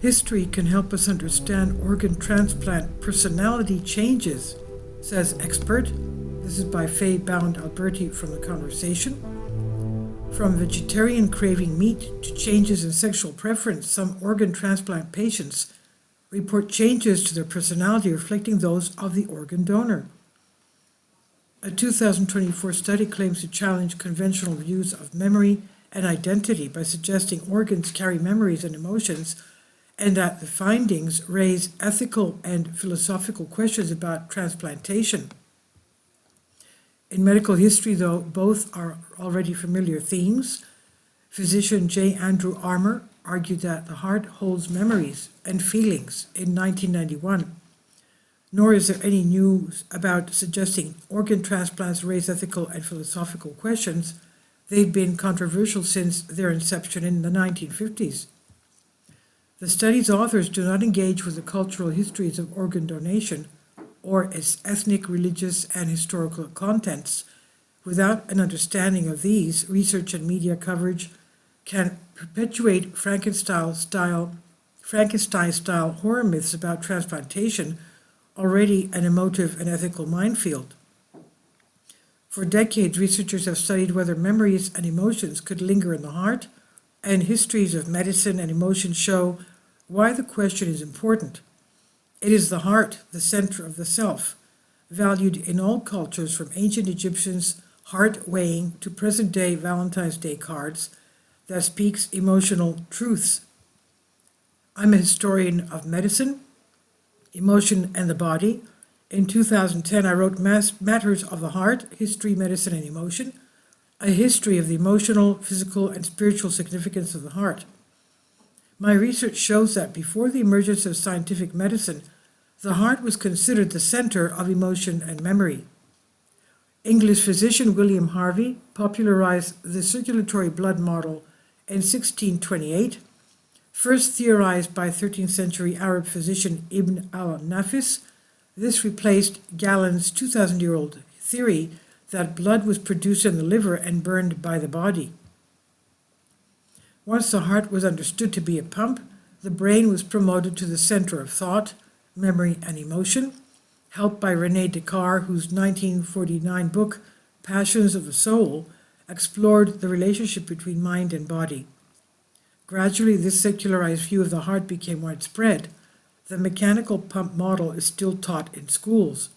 History can help us understand organ transplant personality changes, says expert. This is by Faye Bound Alberti from The Conversation. From vegetarian craving meat to changes in sexual preference, some organ transplant patients report changes to their personality reflecting those of the organ donor. A 2024 study claims to challenge conventional views of memory and identity by suggesting organs carry memories and emotions, and that the findings raise ethical and philosophical questions about transplantation. In medical history, though, both are already familiar themes. Physician J. Andrew Armour argued that the heart holds memories and feelings in 1991. Nor is there any news about suggesting organ transplants raise ethical and philosophical questions. They've been controversial since their inception in the 1950s. The study's authors do not engage with the cultural histories of organ donation or its ethnic, religious, and historical contents. Without an understanding of these, research and media coverage can perpetuate Frankenstein-style horror myths about transplantation, already an emotive and ethical minefield. For decades, researchers have studied whether memories and emotions could linger in the heart, and histories of medicine and emotion show why the question is important. It is the heart, the center of the self, valued in all cultures from ancient Egyptians' heart weighing to present-day Valentine's Day cards, that speaks emotional truths. I'm a historian of medicine, emotion, and the body. In 2010, I wrote Matters of the Heart, History, Medicine, and Emotion, a history of the emotional, physical, and spiritual significance of the heart. My research shows that before the emergence of scientific medicine, the heart was considered the center of emotion and memory. English physician William Harvey popularized the circulatory blood model in 1628, first theorized by 13th century Arab physician Ibn al-Nafis. This replaced Galen's 2,000-year-old theory that blood was produced in the liver and burned by the body. Once the heart was understood to be a pump, the brain was promoted to the center of thought, memory, and emotion, helped by René Descartes, whose 1949 book, Passions of the Soul, explored the relationship between mind and body. Gradually, this secularized view of the heart became widespread. The mechanical pump model is still taught in schools.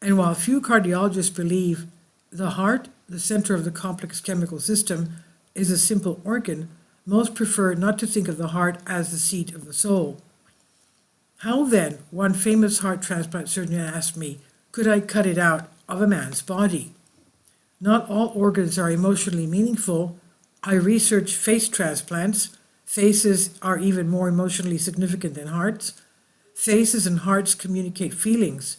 And while few cardiologists believe the heart, the center of the complex chemical system, is a simple organ, most prefer not to think of the heart as the seat of the soul. How then, one famous heart transplant surgeon asked me, could I cut it out of a man's body? Not all organs are emotionally meaningful. I research face transplants. Faces are even more emotionally significant than hearts. Faces and hearts communicate feelings.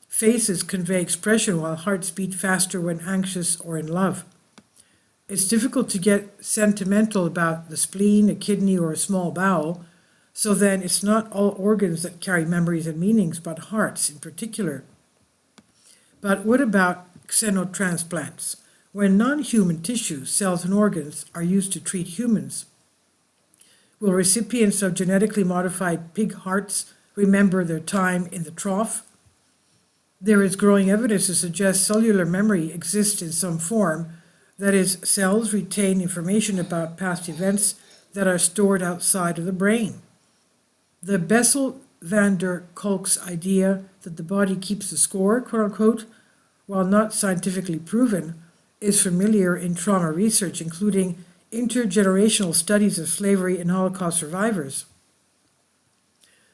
Faces convey expression while hearts beat faster when anxious or in love. It's difficult to get sentimental about the spleen, a kidney, or a small bowel, so then it's not all organs that carry memories and meanings, but hearts in particular. But what about xenotransplants? When non-human tissues, cells, and organs are used to treat humans, will recipients of genetically modified pig hearts remember their time in the trough? There is growing evidence to suggest cellular memory exists in some form, that is, cells retain information about past events that are stored outside of the brain. The Bessel van der Kolk's idea that the body keeps the score, quote-unquote, while not scientifically proven, is familiar in trauma research, including intergenerational studies of slavery and Holocaust survivors.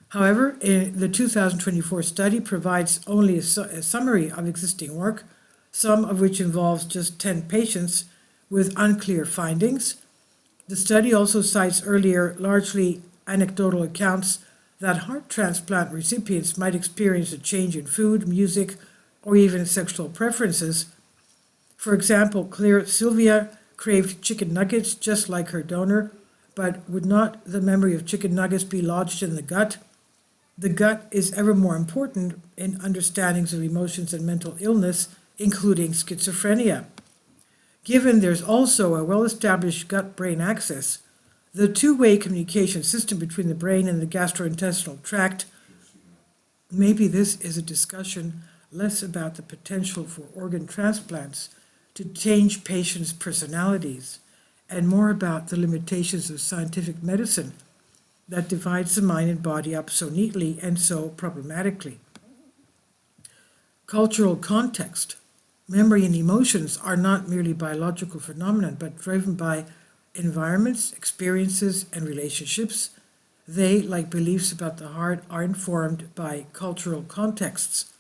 However, the 2024 study provides only a summary of existing work, some of which involves just 10 patients with unclear findings. The study also cites earlier, largely anecdotal accounts that heart transplant recipients might experience a change in food, music, or even sexual preferences. For example, Sylvia craved chicken nuggets just like her donor, but would not the memory of chicken nuggets be lodged in the gut? The gut is ever more important in understandings of emotions and mental illness, including schizophrenia. Given there's also a well-established gut-brain axis, The two-way communication system between the brain and the gastrointestinal tract. Maybe this is a discussion less about the potential for organ transplants to change patients' personalities and more about the limitations of scientific medicine that divides the mind and body up so neatly and so problematically. Cultural context. Memory and emotions are not merely biological phenomena, but driven by environments, experiences, and relationships. They, like beliefs about the heart, are informed by cultural contexts.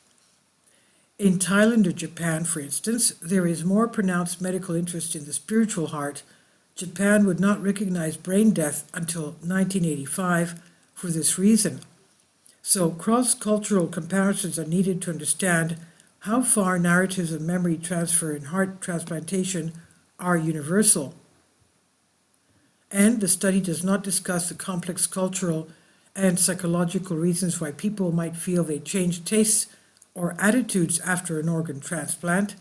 In Thailand or Japan, for instance, there is more pronounced medical interest in the spiritual heart. Japan would not recognize brain death until 1985 for this reason. So cross-cultural comparisons are needed to understand how far narratives of memory transfer in heart transplantation are universal. And the study does not discuss the complex cultural and psychological reasons why people might feel they change tastes or attitudes after an organ transplant.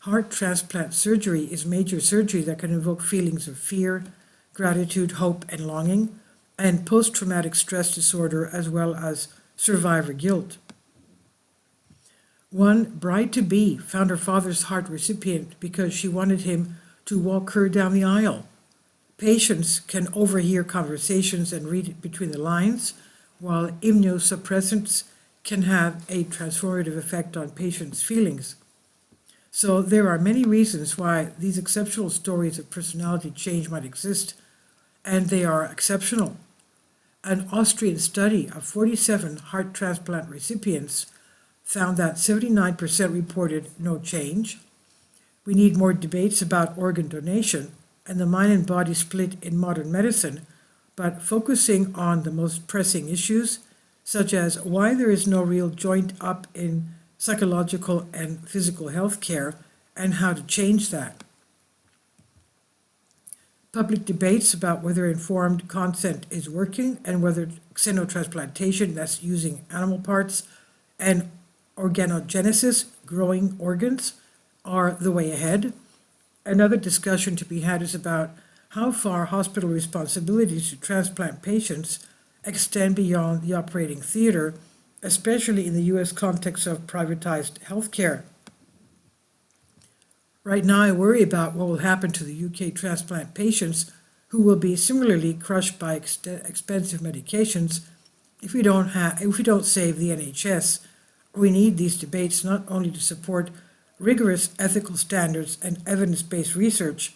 Heart transplant surgery is major surgery that can evoke feelings of fear, gratitude, hope, and longing, and post-traumatic stress disorder, as well as survivor guilt. One bride-to-be found her father's heart recipient because she wanted him to walk her down the aisle. Patients can overhear conversations and read between the lines, while immunosuppressants can have a transformative effect on patients' feelings. So there are many reasons why these exceptional stories of personality change might exist, and they are exceptional. An Austrian study of 47 heart transplant recipients found that 79% reported no change. We need more debates about organ donation and the mind and body split in modern medicine, but focusing on the most pressing issues, such as why there is no real joint up in psychological and physical health care and how to change that. Public debates about whether informed consent is working and whether xenotransplantation, that's using animal parts, and organogenesis, growing organs, are the way ahead. Another discussion to be had is about how far hospital responsibilities to transplant patients extend beyond the operating theater, especially in the U.S. context of privatized healthcare. Right now, I worry about what will happen to the UK transplant patients who will be similarly crushed by expensive medications if we don't save the NHS. We need these debates not only to support rigorous ethical standards and evidence-based research,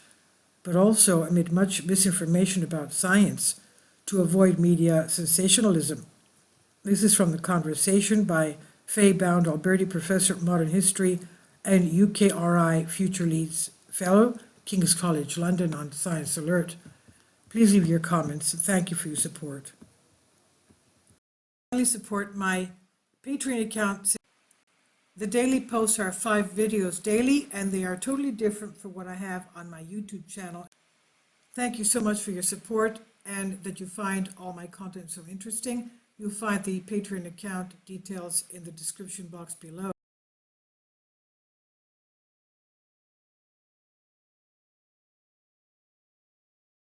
but also amid much misinformation about science to avoid media sensationalism. This is from The Conversation by Faye Bound Alberti, Professor of Modern History and UKRI Future Leads Fellow, King's College London, on Science Alert. Please leave your comments. Thank you for your support. Finally, support my Patreon account. The daily posts are 5 videos daily, and they are totally different from what I have on my YouTube channel. Thank you so much for your support and that you find all my content so interesting. You'll find the Patreon account details in the description box below.